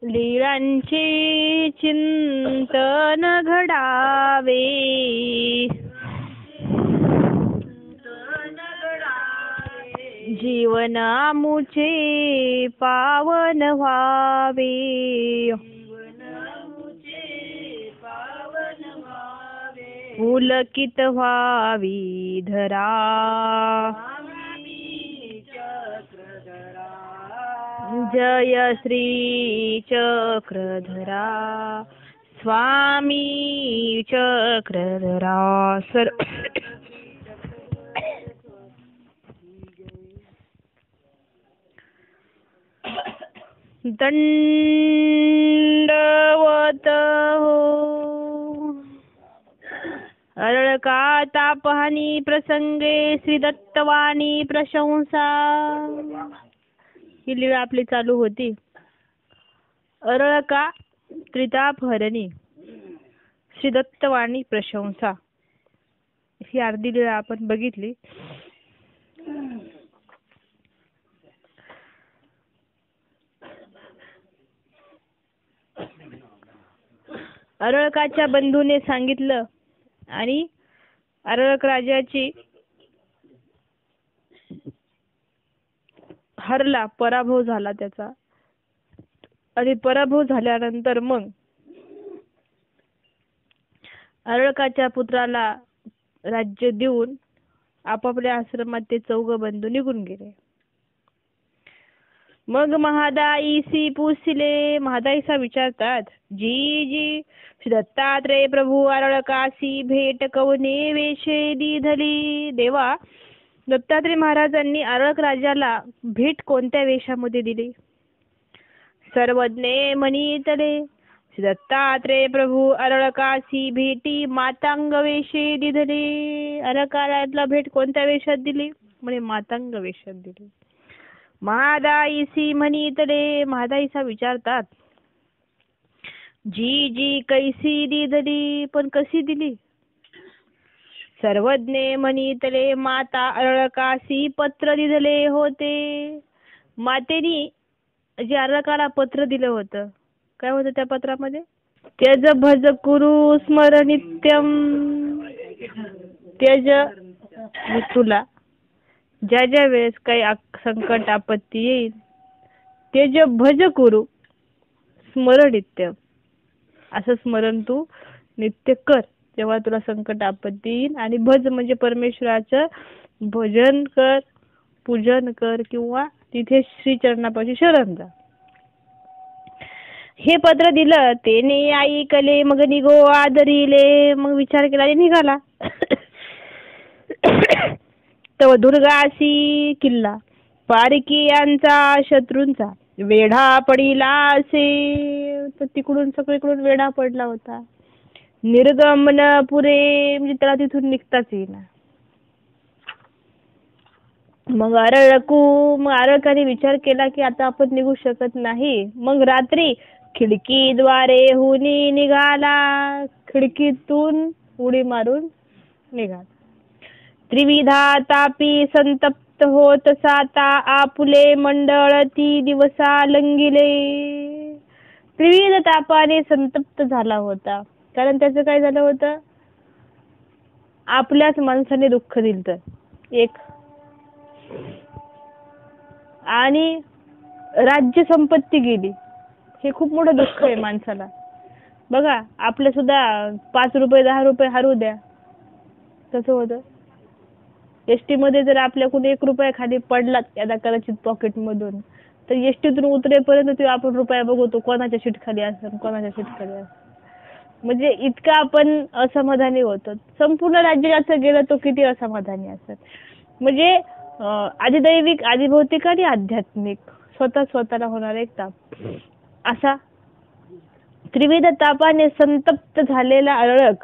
लीळांचे चिंतन घडावे, जीवनामुचे पावन व्हावे, पुलकित व्हावी धरा, जय श्री चक्रधरा स्वामी चक्रधरा सर. दंडवत हो अरळका तापहानी प्रसंगे श्री दत्तवाणी प्रशंसा. ही लीळा आपली चालू होती. अरळका त्रितापहरणी श्री दत्तवाणी प्रशंसा ही अर्धी लीळा आपण बघितली. अरळकाच्या बंधूने सांगितलं आणि अरळक राजाची हरला, पराभव झाला त्याचा. आणि पराभव झाल्यानंतर मग अरळकाच्या पुत्राला राज्य देऊन आपापल्या आश्रमात ते 4 बंधू निघून गेले. मग महादाईसी पुसले. महादाईसा विचारतात, जी जी श्री दत्तात्रेय प्रभू अरळकासी भेट कवने वेशे दिधली. देवा, दत्तात्रेय महाराजांनी अरळक राजाला भेट कोणत्या वेशामध्ये दिली? सर्वज्ञे म्हणितले, श्री दत्तात्रेय प्रभू अरळकासी भेटी मातांग वेशे दिधले. अरळकाला भेट कोणत्या वेशात दिली? म्हणे मातांग वेशात दिली. महादाईसी म्हणितले. महादाईसा विचारतात, जी जी कैसी दिधली, पण कशी दिली? सर्वज्ञे म्हणितले, माता अरळकासी पत्र दिधले होते. मातेनी जे अरळकाला पत्र दिलं होतं, काय होतं त्या पत्रामध्ये? त्यज भज कुरु स्मर नित्यम. त्यज तुला ज्या ज्या वेळेस काही संकट आपत्ती येईल, त्यज भज कुरु स्मर नित्यम, असं स्मरण तू नित्य कर जेव्हा तुला संकट आपत्ती येईल. आणि भज म्हणजे परमेश्वराचं भजन कर, पूजन कर किंवा तिथे श्री चरणापाशी शरण जा. हे पत्र दिलं. तेने ऐकले मग निघो आदरिले. मग विचार केला आणि निघाला. तव दुर्गासी किल्ला पारकीयांचा शत्रूंचा वेढा पडिला असे. तर तिकडून सगळीकडून वेढा पडला होता. निर्गमन पुरे म्हणजे त्याला तिथून निघताच येईना. मग अरळकाने विचार केला की आता आपण निघू शकत नाही. मग रात्री खिडकीद्वारे हुनी निघाला. खिडकीतून उडी मारून निघाला. त्रिविधा तापी संतप्त होत साता आपुले मंडळ ती दिवसा लंगिले. त्रिविध तापाने संतप्त झाला होता. कारण त्याचं काय झालं होतं? आपल्याच माणसाने दुःख दिलं एक, आणि राज्य संपत्ती गेली. हे खूप मोठं दुःख आहे माणसाला. बघा, आपलं सुद्धा 5 रुपये 10 रुपये हरवू द्या, कसं होतं? एसटी मध्ये जर आपल्याकडून 1 रुपया खाली पडला यादा कदाचित पॉकेट मधून, तर एसटीतून उतरेपर्यंत ते आपण रुपया बघतो कोणाच्या सीट खाली असेल, कोणाच्या सीट खाली असेल. म्हणजे इतका आपण असमाधानी होतो. संपूर्ण राज्याचं गेलं तो किती असमाधानी असत. म्हणजे आधिदैविक, आधिभौतिक आणि आध्यात्मिक स्वतःला होणारा एक ताप. असा त्रिविध तापाने संतप्त झालेला अरळक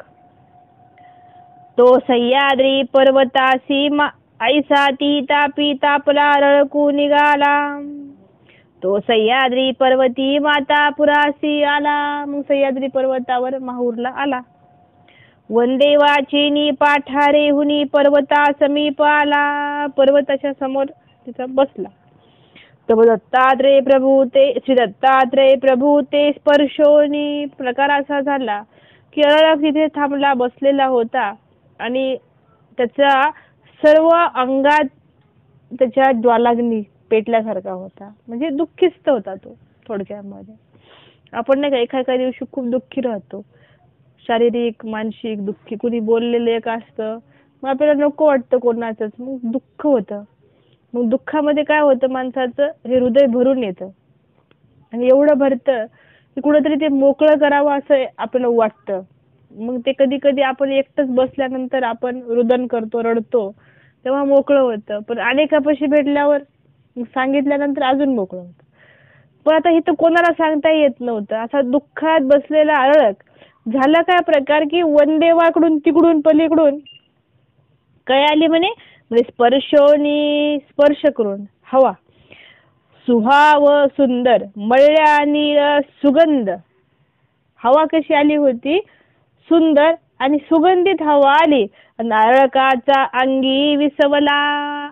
तो सह्याद्री पर्वतासी ऐसा ती तापी तापला अरळकू निघाला. तो सह्याद्री पर्वती माता पुरासी आला. मग सह्याद्री पर्वतावर माहूरला आला. वंदे वाचिनी पाठारे हुनी पर्वता समीप आला. पर्वताच्या समोर तिचा बसला. तर दत्तात्रेय प्रभू ते श्री दत्तात्रेय प्रभू ते स्पर्शोनी प्रकार असा झाला की अरळक तिथे थांबला, बसलेला होता आणि त्याच्या सर्व अंगात त्याच्या ज्वालाग्नी पेटल्यासारखा होता. म्हणजे दुःखीस्त होता तो थोडक्यामध्ये. आपण नाही का एखाद्या दिवशी खूप दुःखी राहतो, शारीरिक मानसिक दुःखी, कुणी बोललेलं एक असतं, मग आपल्याला नको वाटतं कोणाचंच, मग दुःख होतं. मग दुःखामध्ये काय होतं, माणसाचं हे हृदय भरून येतं आणि एवढं भरतं की कुठेतरी ते मोकळं करावं असं आपल्याला वाटतं. मग ते कधी कधी आपण एकटंच बसल्यानंतर आपण रुदन करतो, रडतो, तेव्हा मोकळं होतं. पण अनेकापाशी भेटल्यावर सांगितल्यानंतर अजून मोकळं होतं. पण आता इथं कोणाला सांगता येत नव्हतं. असा दुःखात बसलेला अरळक झाला काय प्रकार की वनदेवाकडून तिकडून पलीकडून काय आली म्हणे, म्हणजे स्पर्शोनी स्पर्श करून हवा सुहाव सुंदर मळ्या नीळ सुगंध. हवा कशी आली होती, सुंदर आणि सुगंधित हवा आली. अरळकाचा अंगी विसवला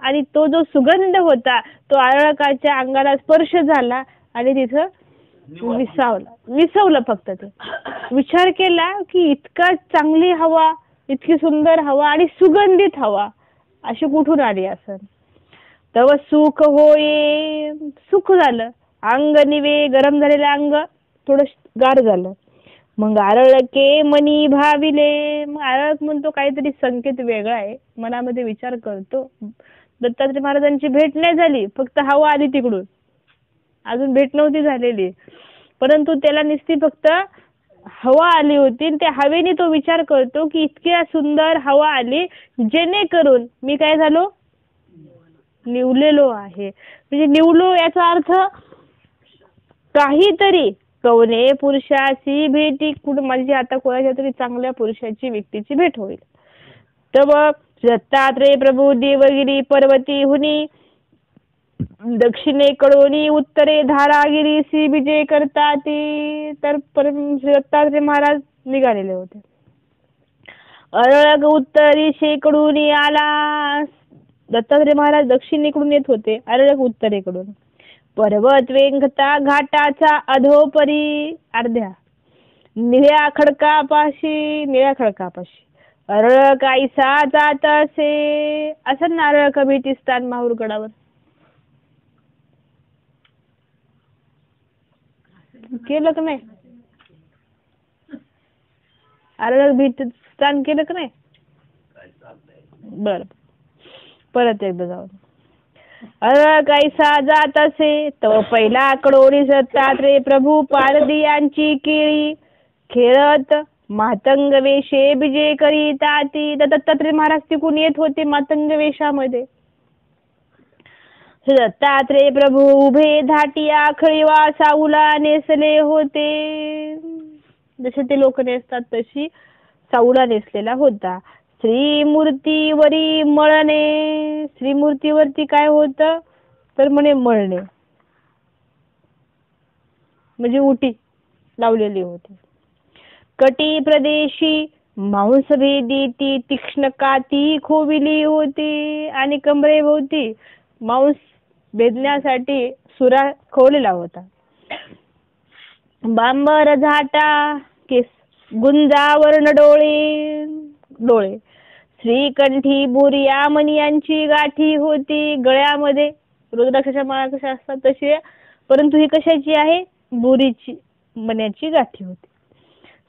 आणि तो जो सुगंध होता तो अरळकाच्या अंगाला स्पर्श झाला आणि तिथं विसवलं फक्त. ते विचार केला की इतका चांगली हवा, इतकी सुंदर हवा आणि सुगंधित हवा अशी कुठून आली असेल. तव सुख होये, सुख झालं. अंग निवे, गरम झालेलं अंग थोडं गार झालं. मग अरळके मनी भाविले. मग अरळक म्हणतो काहीतरी संकेत वेगळा आहे, मनामध्ये विचार करतो. दत्तात्रय महाराजांची भेट नाही झाली, फक्त हवा आली तिकडून, अजून भेट नव्हती झालेली, परंतु त्याला नुसती फक्त हवा आली होती. त्या हवेने तो विचार करतो की इतक्या सुंदर हवा आली जेणेकरून मी काय झालो, निवलेलो आहे. म्हणजे निवलो याचा अर्थ काहीतरी कवने पुरुषाची भेटी, कुठं माझी आता कोणाच्या तरी चांगल्या पुरुषाची व्यक्तीची भेट होईल. तव दत्तात्रेय प्रभू देवगिरी पर्वती हुनी दक्षिणेकडून उत्तरे धारागिरी सी विजय करता ती. तर दत्तात्रेय महाराज निघालेले होते. अरळक उत्तरेकडून आला. दत्तात्रेय महाराज दक्षिणेकडून येत होते, अरळक उत्तरेकडून. पर्वत वेंगता घाटाचा अधोपरी अर्ध्या निळ्या खडकापाशी अरळक आईसा जात असे. असं ना अरळक भेटी स्थान माहूर गडावर केलं का नाही, अरळक भेटी स्थान केलं का नाही. बर, परत एकदा जाऊ. अरळक आईसा जात असे तो पहिला कडोरी दत्तात्रेय प्रभू पारदियांची केळी खेळत मातंग वेशे विजय करीता ती. दत्तात्रेय महाराज तिकून येत होते मातंग वेशामध्ये. दत्तात्रेय प्रभू उभे धाटिया खळीवा साऊला नेसले होते. जसे ते लोक नेसतात तशी साऊला नेसलेला होता. श्रीमूर्तीवरी मळणे, श्रीमूर्तीवरती काय होतं तर म्हणे मळणे, म्हणजे उटी लावलेली होती. कटी प्रदेशी मांसभेदी ती तीक्ष्ण काती खोविली होती आणि कमरेभोवती मांस भेदण्यासाठी सुरा खोवलेला होता. बांबर झाटा केस गुंजावर्ण डोळे श्रीकंठी बुरिया मणी यांची गाठी होती. गळ्यामध्ये रुद्राक्षाच्या माळा कशा असतात तशी, परंतु ही कशाची आहे, बुरीची मण्याची गाठी होती.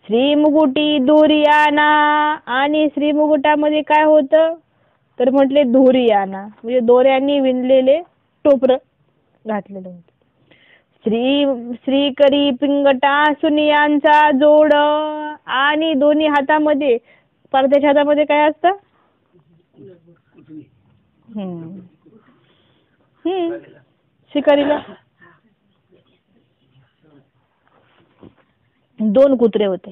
श्रीमुकुटी दोरियाना आणि श्रीमुकुटामध्ये काय होतं तर म्हटले दोरियाना, म्हणजे दोऱ्यांनी विणलेले टोपर घातलेलं होतं. श्रीकरी पिंगटा सुनियांचा जोड आणि दोन्ही हातामध्ये, परदेश हातामध्ये काय असतं, शिकारीला दोन कुत्रे होते.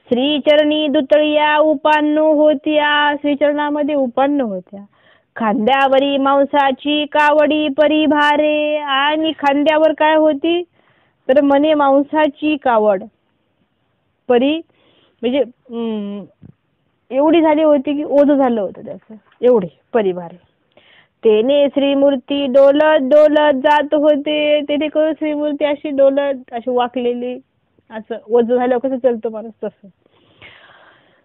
श्रीचरणी दुतळिया उपान्नो होत्या, श्रीचरणामध्ये उपान्न होत्या. खांद्यावरी मांसाची कावडी परिभारे आणि खांद्यावर काय होती तर म्हणे मांसाची कावड परी, म्हणजे एवढी झाली होती की ओझ झालं होतं त्याचं, एवढे परिभारे. तेने श्रीमूर्ती डोलत डोलत जात होते. तेने करून श्रीमूर्ती अशी डोलत अशी वाकलेली, असं वज झाल्यावर कसं चालतो माणूस तसं.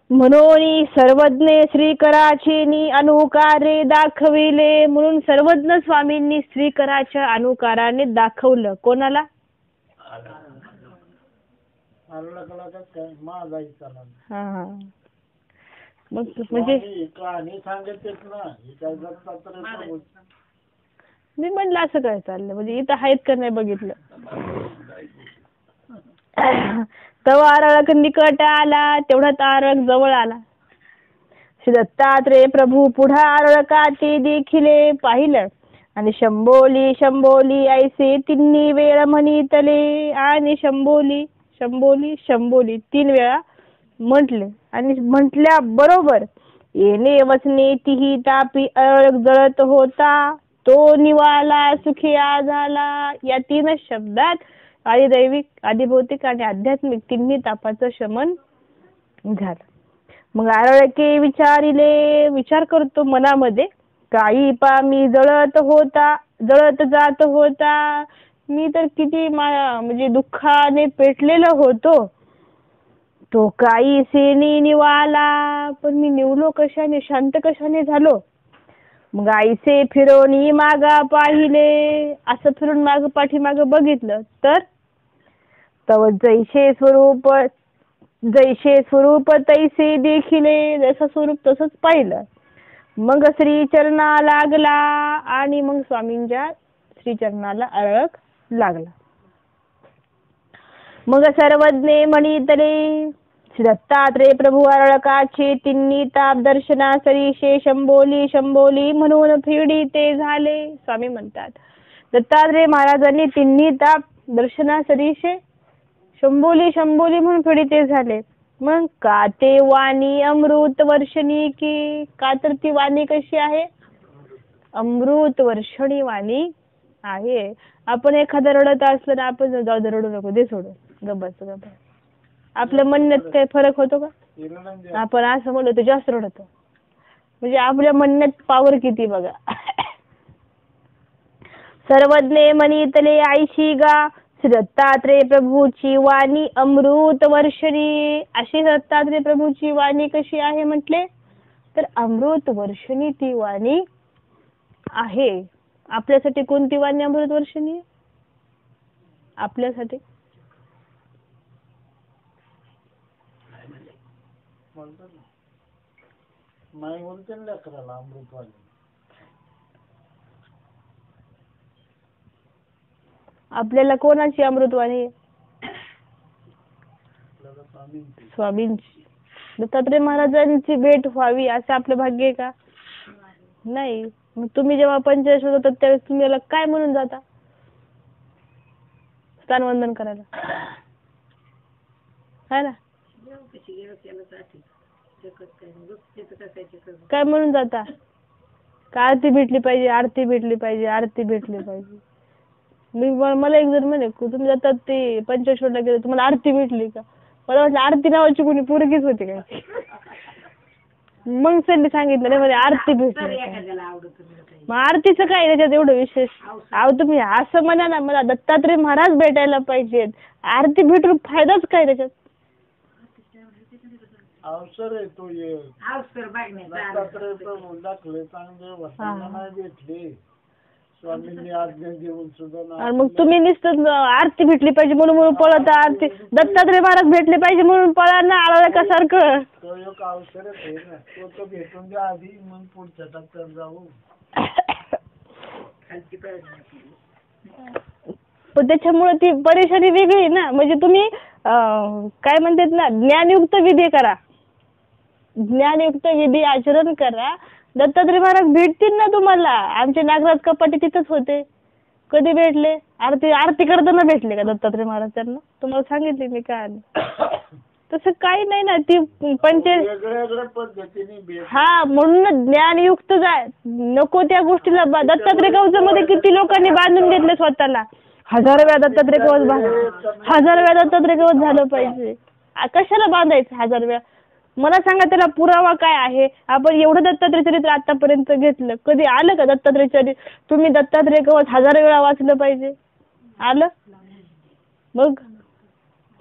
म्हणून सर्वज्ञ श्रीकराची अनुकारे दाखविले. म्हणून सर्वज्ञ स्वामींनी श्रीकराच्या अनुकाराने दाखवलं. कोणाला? हा. मग म्हणजे मी म्हणलं असं काय चाललं, म्हणजे इथं आहेत का नाही बघितलं. तवा आरळक निकट आला, तेवढ्यात आरळक जवळ आला. श्री दत्तात्रय प्रभू पुढा आरळकाचे देखिले पाहिलं आणि शंभोली शंभोली ऐसे तिन्ही वेळ म्हणितले. आणि शंभोली शंभोली शंभोली 3 वेळा म्हटले. आणि म्हटल्या बरोबर येणे वचने तिही तापी आरळक जळत होता. तो निवाला सुखिया झाला. या 3 शब्दात आदिदैविक, आदिभौतिक आणि आध्यात्मिक तिन्ही तापाचं शमन झालं. मग आरळके विचारिले, विचार करतो मनामध्ये, काही पा मी जळत जात होता. मी तर किती म्हणजे दुःखाने पेटलेला होतो. तो काही सेनी निवाला, पण मी निवलो कशाने, शांत कशाने झालो. मग आईसे फिरवणी मागा पाहिले, असं फिरून माग पाठीमाग बघितलं तर तव जैसे स्वरूप तैसे देखिले. जसं स्वरूप तसंच पाहिलं. मग श्रीचरणा लागला आणि मग स्वामींच्या श्रीचरणाला आरळक लागला. मग सर्वज्ञ म्हणितले श्री दत्तात्रय प्रभू आरळकाचे तिन्ही ताप दर्शना सरीशे शंभोली शंभोली म्हणून फिरडीते झाले. स्वामी म्हणतात दत्तात्रय महाराजांनी तिन्ही ताप दर्शना सरीशे शंभोली शंभोली म्हणून फिरडीते झाले. मग का ते वाणी अमृत वर्षणी की, का तर ती वाणी कशी आहे, अमृत वर्षणी वाणी आहे. आपण एखादा रडत असलं ना, आपण जाऊ दे रडू नको, दे सोडून, गब्बस गब्बस, आपल्या म्हणण्यात काही फरक होतो का? आपण असं म्हणलो तर जास्त रडतो. म्हणजे आपल्या म्हणण्यात पावर किती बघा. सर्वज्ञ म्हणितले आईशी गा श्री दत्तात्रय प्रभूची वाणी अमृत वर्षणी. अशी दत्तात्रय प्रभूची वाणी कशी आहे म्हटले तर अमृत वर्षणी ती वाणी आहे. आपल्यासाठी कोणती वाणी अमृत वर्षणी? आपल्यासाठी आपल्याला कोणाची अमृतवाणी? स्वामींची. दत्तात्रय महाराजांची भेट व्हावी असं आपलं भाग्य आहे का? नाही. मग तुम्ही जेव्हा पंचेश्वर होतात त्यावेळेस तुम्ही याला काय म्हणून जाता? स्थानवंदन करायला, है ना? काय म्हणून जाता? का आरती भेटली पाहिजे, आरती भेटली पाहिजे, आरती भेटली पाहिजे. मला एक जण म्हणे तुम्ही जातात ते पंचेश्वरला गेले तुम्हाला आरती भेटली का? मला वाटलं आरती नावाची कोणी पोरगीच होती काय. मग त्यांनी सांगितलं नाही, आरती भेटली. मग आरतीचं काय त्याच्यात एवढं विशेष? अहो तुम्ही असं म्हणा ना, मला दत्तात्रय महाराज भेटायला पाहिजेत, आरती भेटून फायदाच काय त्याच्यात? अवसर आहे तो एक. दत्तात्रय प्रभू दाखले चांगले वचनांना भेटले, स्वामींनी आज्ञा देऊन सुद्धा. मग तुम्ही नुसतं आरती भेटली पाहिजे म्हणून पळत, आरती दत्तात्रय महाराज भेटले पाहिजे म्हणून पळा ना आळळकासारखं. तो एक अवसरच आहे ना, तो भेटून द्या आधी, मग पुढच्या टप्प्यात जाऊ. पण त्याच्यामुळे ती परेशानी वेगळी ना. म्हणजे तुम्ही काय म्हणतात ना, ज्ञानयुक्त विधी करा, ज्ञानयुक्त विधी आचरण करा. दत्तात्रय महाराज भेटतील ना तुम्हाला. आमचे नागराज कपाटे तिथंच होते. कधी भेटले? आरती करताना भेटले का दत्तात्रय महाराज त्यांना? तुम्हाला सांगितले मी काय. तसं काही नाही ना. ती वेगळ्या पद्धतीने. हा, म्हणून ज्ञानयुक्त जाय नको त्या गोष्टीला. दत्तात्रय कवचामध्ये किती लोकांनी बांधून घेतले स्वतःला. 1000 वेळा दत्तात्रय कवच 1000 वेळा दत्तात्रय कवच झालं पाहिजे. कशाला बांधायचं 1000 वेळा? मला सांगा त्याला पुरावा काय आहे? आपण एवढं दत्तात्रय चरित्र आतापर्यंत घेतलं, कधी आलं का दत्तात्रय चरित्र? तुम्ही दत्तात्रय कवच 1000 वेळा वाचलं पाहिजे, आलं? मग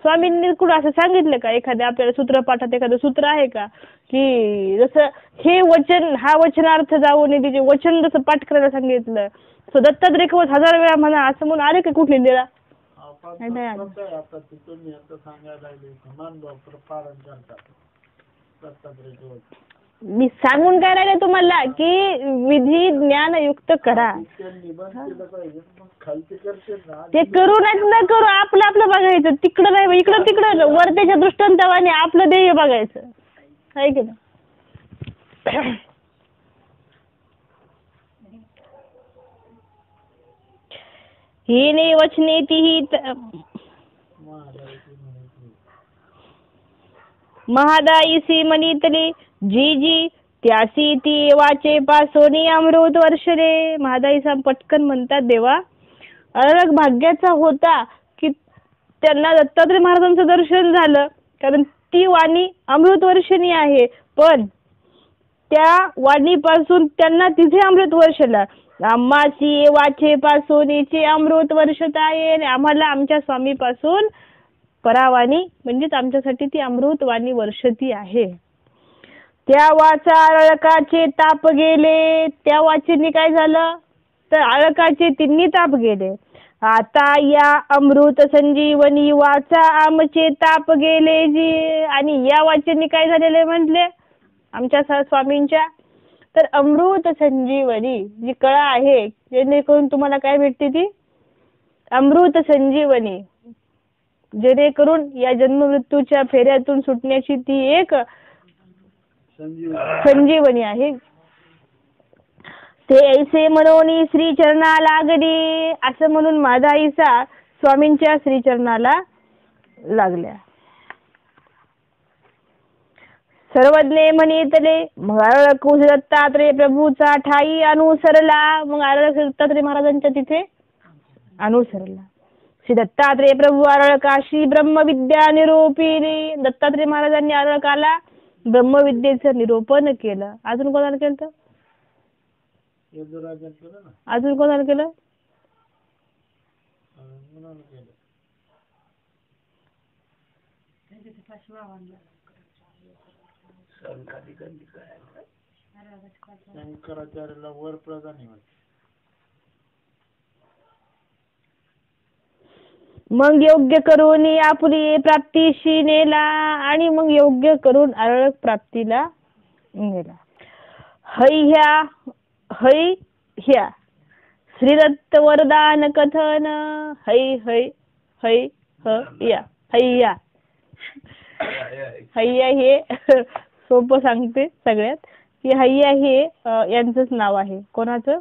स्वामींनी कुठं असं सांगितलं का? एखाद्या आपल्याला सूत्रपाठात एखादं सूत्र आहे का की जसं हे वचन हा वचनार्थ जाऊन तिचे वचन जसं पाठ करायला सांगितलं, सो दत्तात्रय कवच 1000 वेळा म्हणा असं म्हणून आले का कुठली लिळा? नाही आलं. आता तिथून आता सांगायला लागले समान डॉक्टर पालन करतात दत्तात्रय कवच. मी सांगून काय राहिले तुम्हाला की विधी ज्ञान युक्त करा. ते करू नाही न करू, आपलं आपलं बघायचं. तिकडं नाही, इकडं तिकडं वरतेच्या दृष्टांतावाने आपलं ध्येय बघायचं, आहे की नाही? ही नाही वचने ती महादायीसी म्हणितले जी जी त्यासी ती वाचे पासोनी अमृत वर्षले. महादाईसा पटकन म्हणतात, देवा अलग भाग्याचा होता की त्यांना दत्तात्रय महाराजांचं दर्शन झालं, कारण ती वाणी अमृत वर्षणी आहे. पण त्या वाणीपासून त्यांना तिथे अमृत वर्षला. आम्हासी वाचे पासोनीचे अमृत वर्षता येईल. आम्हाला आमच्या स्वामी पासून परावाणी म्हणजेच आमच्यासाठी ती अमृत वाणी वर्षती आहे. त्या वाचा आळकाचे ताप गेले. त्या वाचेने काय झालं तर आळकाचे तिन्ही ताप गेले. आता या अमृत संजीवनी वाचा आमचे ताप गेले जी. आणि या वाचेने काय झालेले म्हटले आमच्या स्वामींच्या, तर अमृत संजीवनी जी कळा आहे जेणेकरून तुम्हाला काय भेटते ती अमृत संजीवनी, जेणेकरून या जन्म मृत्यूच्या फेऱ्यातून सुटण्याची ती एक संजीवनी आहे. ते ऐसे म्हणून श्री चरणा लागली. असं म्हणून माझा आईसा स्वामींच्या श्री चरणाला लागल्या. सर्वज्ञ म्हणितले मग आळकुस दत्तात्रय प्रभूचा ठाई अनुसरला. मग आळक दत्तात्रय महाराजांच्या तिथे अनुसरला. श्री दत्तात्रय प्रभू आरळकाशी ब्रह्मविद्या निरूपिणी. दत्तात्रय महाराजांनी आरळकाला ब्रह्मविद्येचं निरूपण केलं. अजून कोणाला केलं? अजून कोणाला केलं? शंकराचार्याला वर प्रदान. मग योग्य करून आपली प्राप्तीशी नेला. आणि मग योग्य करून आरळक प्राप्तीला नेला. है ह्या श्रीदत्त वरदान कथन. हैया हे सोपं सांगते सगळ्यात की हैया हे यांचंच नाव आहे. कोणाचं?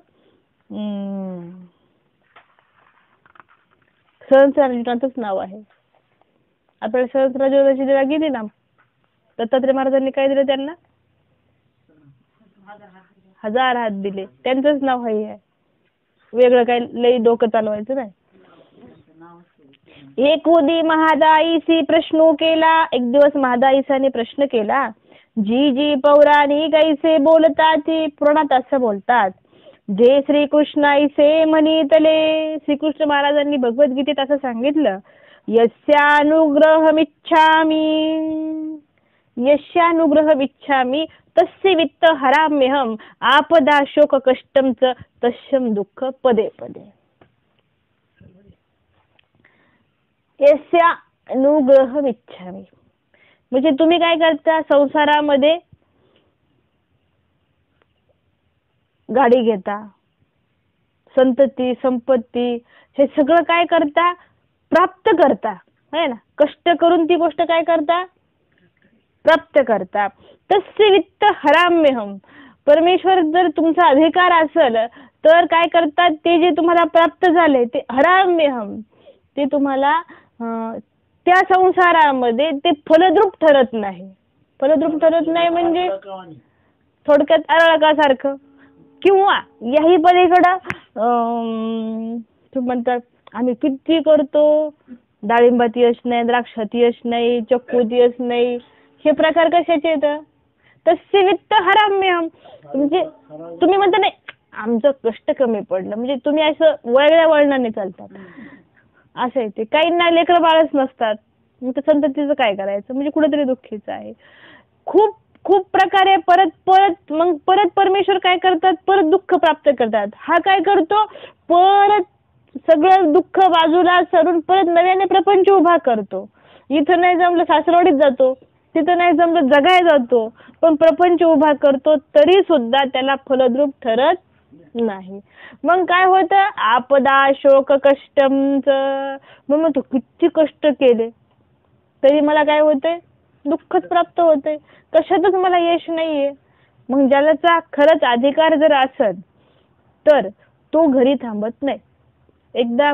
सहस्रार्जुनाचंच नाव आहे. आपल्याला सहस्रार्जुनाची दिला गेली ना, दत्तात्रय महाराजांनी काय दिलं त्यांना? 1000 हात दिले. त्यांचंच नाव आहे. वेगळं काय लई डोकं चालवायचं नाही. एक उदी महादाईसी प्रश्न केला. एक दिवस महादाईसाने प्रश्न केला. जी जी पौराणिक ऐसे बोलतात. पुराणात असं बोलतात, जे श्रीकृष्ण ऐसे म्हणितले. श्रीकृष्ण महाराजांनी भगवद्गीतेत असं सांगितलं, यस्यानुग्रहमिच्छामि तस्य वित्त हराम्यहम आपदा शोक कष्टम च तस्यम दुःख पदे पदे. यस्यानुग्रहमिच्छामि म्हणजे तुम्ही काय करता संसारामध्ये? गाडी घेता, संतती संपत्ती हे सगळं काय करता? प्राप्त करता, है ना. कष्ट करून ती गोष्ट काय करता? प्राप्त करता. तस्य वित्त हराम्यहम. परमेश्वर जर तुमचा अधिकार असेल तर काय करतात? ते जे तुम्हाला प्राप्त झाले ते हराम्यहम, ते तुम्हाला त्या संसारामध्ये ते फलद्रूप ठरत नाही. फलद्रूप ठरत नाही म्हणजे थोडक्यात आरळकासारखं. किंवा याही पलीकडं म्हणतात आम्ही किती करतो, डाळिंबात यश नाही, द्राक्षात यश नाही, चक्कूत यश नाही, हे प्रकार कशाचे येतं? तस्य वित्त हराम्यहम. म्हणजे तुम्ही म्हणता नाही आमचं कष्ट कमी पडलं, म्हणजे तुम्ही असं वेगळ्या वळणाने चालतात असं आहे. ते काहींना लेकरं बाळच नसतात, मग त्या संततीचं काय करायचं? म्हणजे कुठेतरी दुःखीचं आहे. खूप खूप प्रकारे परत परमेश्वर काय करतात? परत दुःख प्राप्त करतात. हा काय करतो? परत सगळं दुःख बाजूला सरून परत नव्याने प्रपंच उभा करतो. इथं नाही जमलं सासरवाडीत जातो, तिथं नाही जमलं जगाय जातो, पण प्रपंच उभा करतो, तरी सुद्धा त्याला फलद्रूप ठरत नाही. मग काय होतं? आपदा शोक कष्टमच. मग तू किती कष्ट केले तरी मला काय होतंय? दुःखच प्राप्त होते, कशातच मला यश नाहीये. मग ज्याचा खरंच अधिकार जर असेल तर तो घरी थांबत नाही. एकदा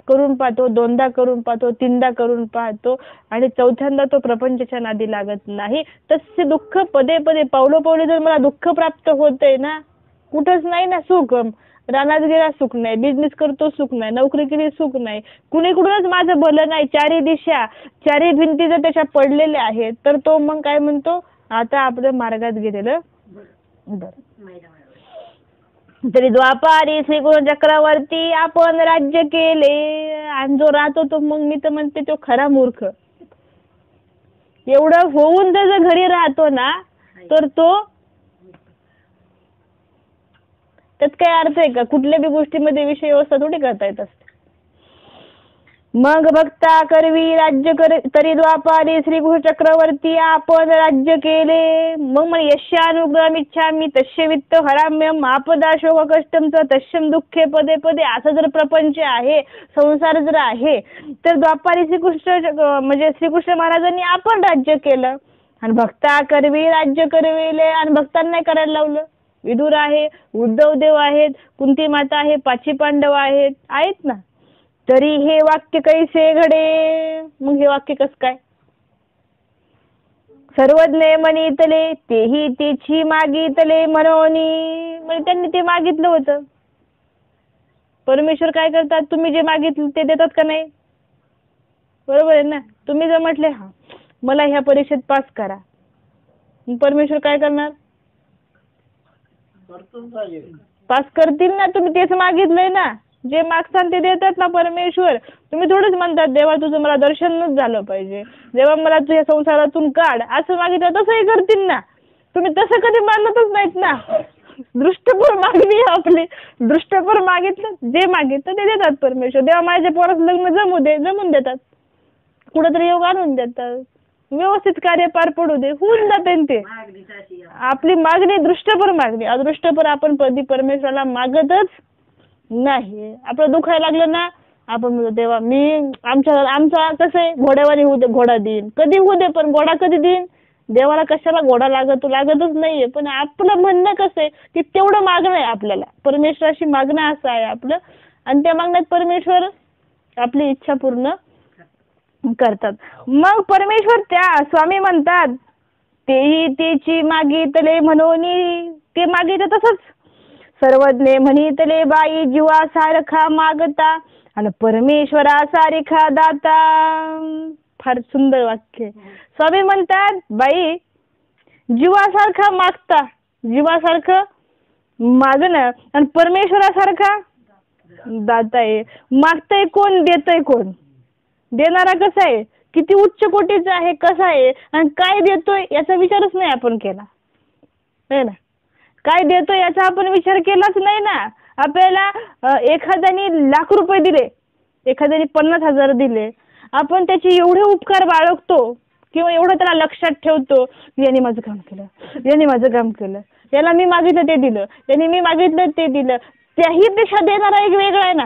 करून पाहतो, दोनदा करून पाहतो, तीनदा करून पाहतो आणि चौथ्यांदा तो प्रपंचाच्या नादी लागत नाही. तसे दुःख पदे पदे पावलोपावली जर मला दुःख प्राप्त होतंय ना, कुठंच नाही ना सुख. रानात गेला सुख नाही, बिझनेस करतो सुख नाही, नोकरी केली सुख नाही, कुणीकडूनच माझं भलं नाही. चारी दिशा चारी भिंती जर त्याच्या पडलेल्या आहेत तर तो मग काय म्हणतो? आता आपल्या मार्गात गेलेलं बरं. तरी द्वापारी श्रीगुरु चक्रवर्ती आपण राज्य केले, आणि जो राहतो तो मग मी तर म्हणते तो खरा मूर्ख. एवढं होऊन जर घरी राहतो ना तर तो त्यात काय अर्थ आहे का? कुठल्या बी गोष्टीमध्ये विषय व्यवस्था थोडी करता येत असते. मग भक्ता करवी राज्य तरी द्वापारी श्रीगुरु चक्रवर्ती आपण राज्य केले. मग यशानुग्रहम इच्छामी तस्य वित्त हराम्यम आपदा शोक कष्टमच तस्यम दुःखे पदे पदे. असं जर प्रपंच आहे, संसार जर आहे, तर द्वापारी श्रीकृष्ण महाराजांनी आपण राज्य केलं आणि भक्ता करवी राज्य करविले आणि भक्तांना करायला लावलं. विदुर आहे, उद्धव देव आहेत, कुंती माता आहे, पाची पांडव आहेत ना. तरी हे वाक्य कैसे घडे? मग हे वाक्य कसं काय? सर्वज्ञ म्हणितले तेही तेची मागितले मनोनी. म्हणजे त्यांनी ते मागितलं होतं. परमेश्वर काय करतात? तुम्ही जे मागितलं ते देतात का नाही? बरोबर आहे ना. तुम्ही जर म्हटले हा मला ह्या परीक्षेत पास करा, परमेश्वर काय करणार? पास करतील ना. तुम्ही तेच मागितलंय ना. जे मागसान ते देतात ना परमेश्वर. तुम्ही थोडंच म्हणतात देवा तुझं मला दर्शनच झालं पाहिजे, देवा मला तुझ्या संसारातून काढ, असं मागितलं तसंही करतील ना. तुम्ही तसं कधी मानतच नाहीत ना. दृष्टपर मागणी आपली, दृष्टपर मागितलं, जे मागितलं ते देतात परमेश्वर. देवा माझ्या पोराचं लग्न जमून देतात, कुठेतरी योग आणून देतात, व्यवस्थित कार्य पार पडू दे, होऊन जाते ते. आपली मागणी दृष्टपर मागणी. अदृष्टपर आपण कधी परमेश्वराला मागतच नाही. आपलं दुखायला लागलं ना, आपण म्हणतो देवा मी आमचा कसं आहे, घोड्यावानी होऊ दे, घोडा देईन कधी होऊ दे, पण घोडा कधी देईन? देवाला कशाला घोडा लागतच नाहीये. पण आपलं म्हणणं कसं आहे की तेवढं मागणं आहे आपल्याला, परमेश्वराशी मागणं असं आहे आपलं, आणि त्या मागण्यात परमेश्वर आपली इच्छा पूर्ण करतात. मग परमेश्वर त्या स्वामी म्हणतात तेही तेची मागितले म्हणून ते मागितलं तसंच. सर्वज्ञ म्हणितले बाई जीवा सारखा मागता आणि परमेश्वरा सारखा दाता. फार सुंदर वाक्य. स्वामी म्हणतात बाई जीवासारखा मागता, जीवासारखं मागणं, आणि परमेश्वरासारखा दाता आहे. मागतय कोण, देतय कोण? देणारा कसा आहे, किती उच्च कोटीचा आहे, कसा आहे, आणि काय देतोय याचा विचारच नाही आपण केला है ना. काय देतोय याचा आपण विचार केलाच नाही ना. आपल्याला एखाद्याने लाख रुपये दिले, एखाद्याने 50,000 दिले, आपण त्याचे एवढे उपकार बाळगतो किंवा एवढं त्याला लक्षात ठेवतो, याने माझं काम केलं, याने माझं काम केलं, याला मी मागितलं ते दिलं, याने मी मागितलं ते दिलं. त्याही पेक्षा देणारा एक वेगळा आहे ना.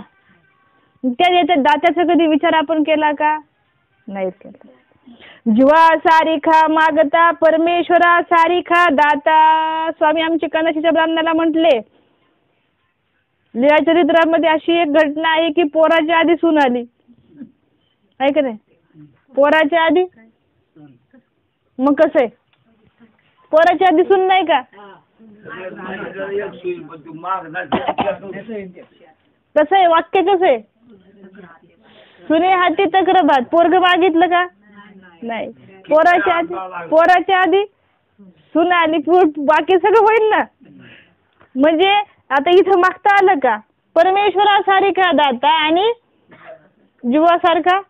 त्या दात्याचा कधी विचार आपण केला का? नाही केला. जीवा सारिखा मागता परमेश्वरा सारिखा दाता. स्वामी आमचे कानाशीच्या ब्राह्मणाला म्हटले, लीळा चरित्रामध्ये अशी एक घटना आहे की पोराच्या आधी सून आली आहे का नाही? पोराच्या आधी मग कसं आहे, पोराच्या आधी सून नाही का? कसं आहे वाक्य, कसं आहे? सुने हाती तक्रार, पोरग मागितलं का? नाही. पोराच्या आधी सुना आणि पोट, बाकी सगळं होईल ना. म्हणजे आता इथं मागता आलं का परमेश्वरासारखा दाता आणि जीवासारखा.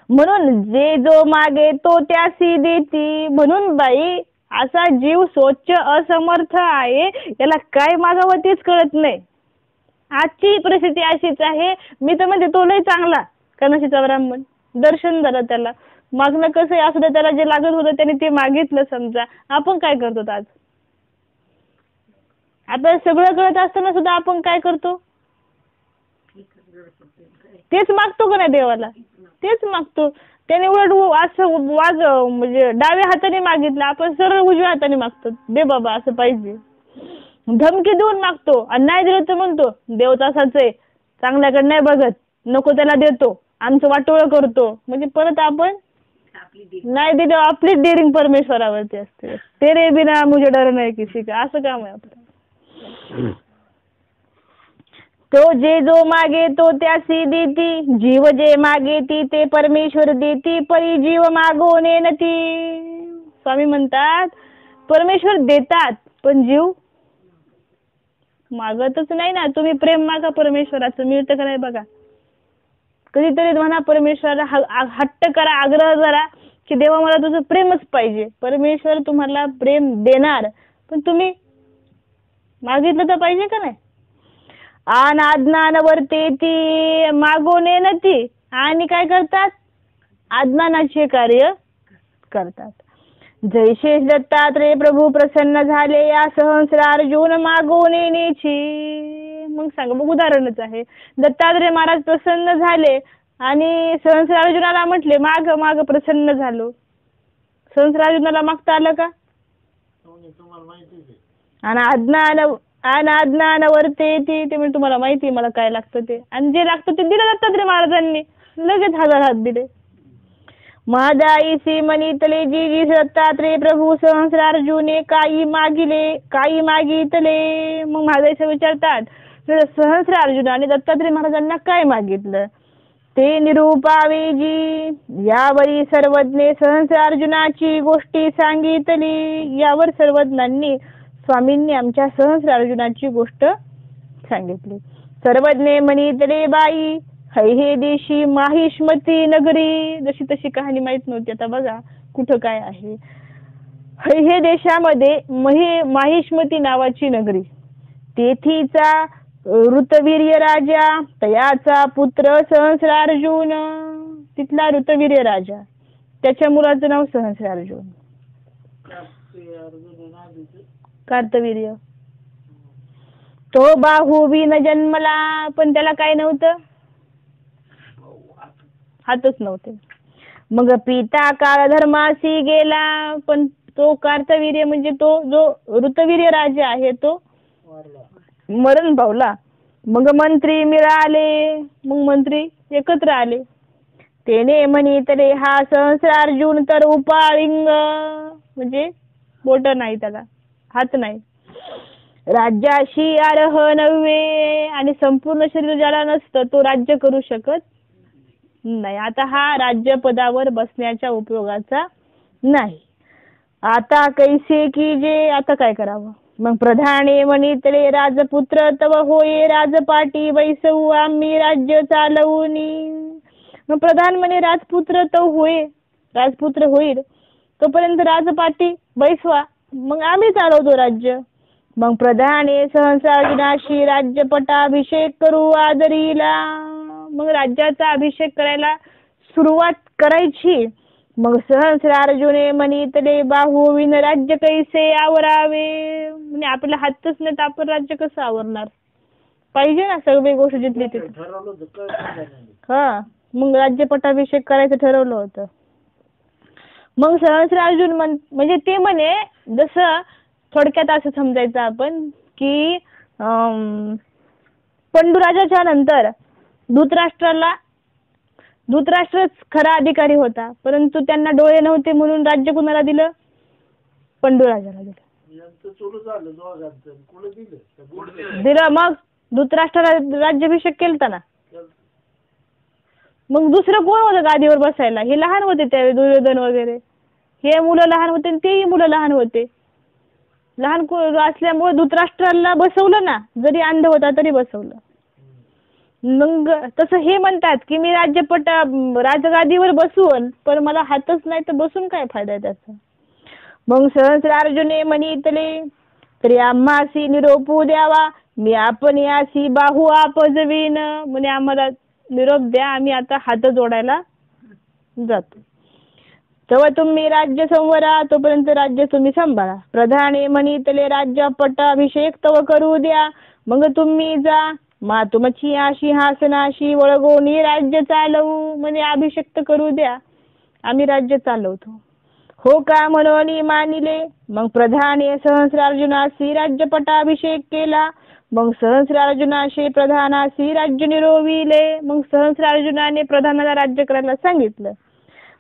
म्हणून जे जो मागे तो त्यासी देती. म्हणून बाई असा जीव स्वच्छ असमर्थ आहे, याला काय मागावं तेच कळत नाही. आजची परिस्थिती अशीच आहे. मी तर म्हणजे तो लय चांगला कनशीचा ब्राह्मण, दर्शन झालं त्याला, मागणं कसं असू दे, त्याला जे लागत होतं त्याने ते मागितलं समजा. आपण काय करतो आज? आपल्याला सगळं कळत असताना सुद्धा आपण काय करतो? तेच मागतो का नाही देवाला? तेच मागतो. त्याने उलट असं म्हणजे डाव्या हाताने मागितलं, आपण सरळ उजव्या हाताने मागतो. दे बाबा असं पाहिजे, धमकी देऊन मागतो. आणि नाही दिलं तर म्हणतो देव तसाच आहे, चांगल्याकडे नाही बघत, नको त्याला देतो, आमचं वाटोळं करतो. म्हणजे परत आपण नाही दिलं, आपली डेअरिंग परमेश्वरावरती असते. तेरे बिना मुझे डर नाही किसी का, असं काम आहे आपलं. तो जे जो मागे तो त्यासी देती. जीव जे मागे ती ते परमेश्वर देती. परी जीव मागवणे नती. स्वामी म्हणतात परमेश्वर देतात पण जीव मागतच नाही ना. तुम्ही प्रेम मागा परमेश्वराचं, मिळतं का नाही बघा. कधीतरी म्हणा परमेश्वराला, हट्ट करा, आग्रह करा की देवा मला तुझं प्रेमच पाहिजे. परमेश्वर तुम्हाला प्रेम देणार, पण तुम्ही मागितलं तर पाहिजे का नाही. आन आज्ञान वर्तेती मागवणे नती. आणि काय करतात? आज्ञानाचे कार्य करतात. जैसे दत्तात्रेय प्रभू प्रसन्न झाले या सहस्रार अर्जुन मागवणे नेची. मग सांग, मग उदाहरणच आहे. दत्तात्रेय महाराज प्रसन्न झाले आणि सहस्रार अर्जुनाला म्हटले माग माग, प्रसन्न झालो. सहस्रार अर्जुनाला मागता आलं का? आणि आज्ञान वर्तेती, ते म्हणजे तुम्हाला माहिती मला काय लागतं ते, आणि जे लागतं ते दिलं दत्तात्रेय महाराजांनी, लगेच हात दिले. महादाईसी म्हणितले जी जी दत्तात्रेय प्रभू सहस्रार अर्जुने काही मागितले. मग महादाईस विचारतात सहस्रार अर्जुनाने दत्तात्रेय महाराजांना काय मागितलं ते निरूपावे जी. यावरी सर्वज्ञे सहस्रार अर्जुनाची गोष्टी सांगितली. यावर सर्वज्ञांनी स्वामींनी आमच्या सहस्रार अर्जुनाची गोष्ट सांगितली. सर्वज्ञे म्हणितले बाई हे देशी माहिष्मती नगरी. जशी तशी कहाणी माहित नव्हती, आता बघा कुठं काय आहे. हे देशामध्ये माहिष्मती नावाची नगरी, तेथीचा ऋतवीर्य राजा, तयाचा पुत्र सहस्रार अर्जुन. तिथला ऋतवीर्य राजा, त्याच्या मुलाचं नाव सहस्रार अर्जुन. कार्तवीर्य. तो बाहुबीन जन्मला, पण त्याला काय नव्हतं, हातच नव्हते. मग पिता काळधर्मासी गेला, पण तो कार्तवीर्य म्हणजे तो जो ऋतवीर्य राजा आहे तो मरण पावला. मग मंत्री मिळाले, मग मंत्री एकत्र आले. तेने म्हणितले हा सहस्रार अर्जुन तर उपाळिंग, म्हणजे बोट नाही, त्याला हात नाही. राज्याशी अर्ह नव्हे, आणि संपूर्ण शरीर ज्याला नसतं तो राज्य करू शकत नाही. आता हा राज्य पदावर बसण्याच्या उपयोगाचा नाही. आता कैसे की जे, आता काय करावं. मग प्रधाने म्हणितले राजपुत्र तव होये राजपाटी बैसऊ आम्ही राज्य चालवूनी. मग प्रधान म्हणे राजपुत्र तो होय, राजपुत्र होईल तोपर्यंत राजपाटी बैसवा, मग आम्ही चालवतो राज्य. मग प्रधाने सहस्रार अर्जुनाशी राज्यपटाभिषेक करू आदरीला. मग राज्याचा अभिषेक करायला सुरुवात करायची. मग सहस्रार अर्जुने म्हणितले बाहुविन राज्य कैसे आवरावे. म्हणजे आपल्या हातच नाही तर आपण राज्य कसं आवरणार, पाहिजे ना सगळी गोष्ट जिथली तिथे. हा, मग राज्यपटाभिषेक करायचं ठरवलं होतं. मग सहस्रार अर्जुन म्हणजे ते म्हणे, जसं थोडक्यात असं समजायचं आपण की पंडूराजाच्या नंतर धृतराष्ट्रच खरा अधिकारी होता, परंतु त्यांना डोळे नव्हते म्हणून राज्य कुणाला दिलं, पंडूराजाला दिलं. मग धृतराष्ट्राला राज्याभिषेक केलता ना. मग दुसरं कोण होतं गादीवर बसायला? हे लहान होते त्यावेळी, दुर्योधन वगैरे. हे मुलं लहान होते आणि तेही मुलं लहान होते. लहान असल्यामुळे धृतराष्ट्राला बसवलं ना, जरी अंध होता तरी बसवलं. मग तसं हे म्हणतात की मी राजगादीवर बसवून, पण मला हातच नाही तर बसून काय फायदा आहे त्याचा. मग सहस्रार्जुने म्हणितले, तरी आम्हासी निरोपू द्यावा, मी आपण यासी बाहू आपजवीन. म्हणे आम्हाला निरोप द्या, आम्ही आता हात जोडायला जातो. तेव्हा तुम्ही राज्य संवरा, तोपर्यंत राज्य तुम्ही सांभाळा. प्रधाने म्हणितले, राज्य पट्टाभिषेक तव करू द्या, मग तुम्ही जा. मा तुमची सिंहासनाशी वळगोनी राज्य चालवू. म्हणजे अभिषेक करू द्या, आम्ही राज्य चालवतो. हो का म्हणून मानिले. मग प्रधाने सहस्रार्जुनासी राज्य पट्टाभिषेक केला. मग सहस्रार्जुनाशी प्रधानासी राज्य निरोविले. मग सहस्रार्जुनाने प्रधानाला राज्य करायला सांगितलं.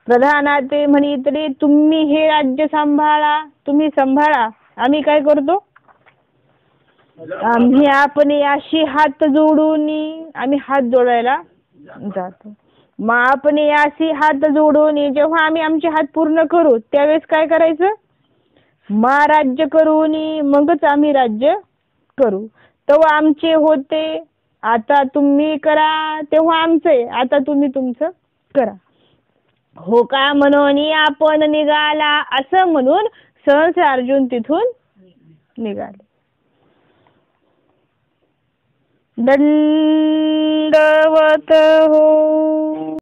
प्रधाना ते म्हणितले, तुम्ही हे राज्य सांभाळा, तुम्ही सांभाळा, आम्ही काय करतो, आम्ही आपण अशी हात जोडून, आम्ही हात जोडायला जातो. मग आपण अशी हात जोडून, जेव्हा आम्ही आमचे हात पूर्ण करू त्यावेळेस काय करायचं, मा राज्य करून मगच आम्ही राज्य करू. तेव्हा आमचे होते, आता तुम्ही करा, तेव्हा आमचे, आता तुम्ही तुमचं करा. हो का म्हणून आपण निघाला, असं म्हणून सहस्रार्जुन तिथून निघाले. दंडवत हो.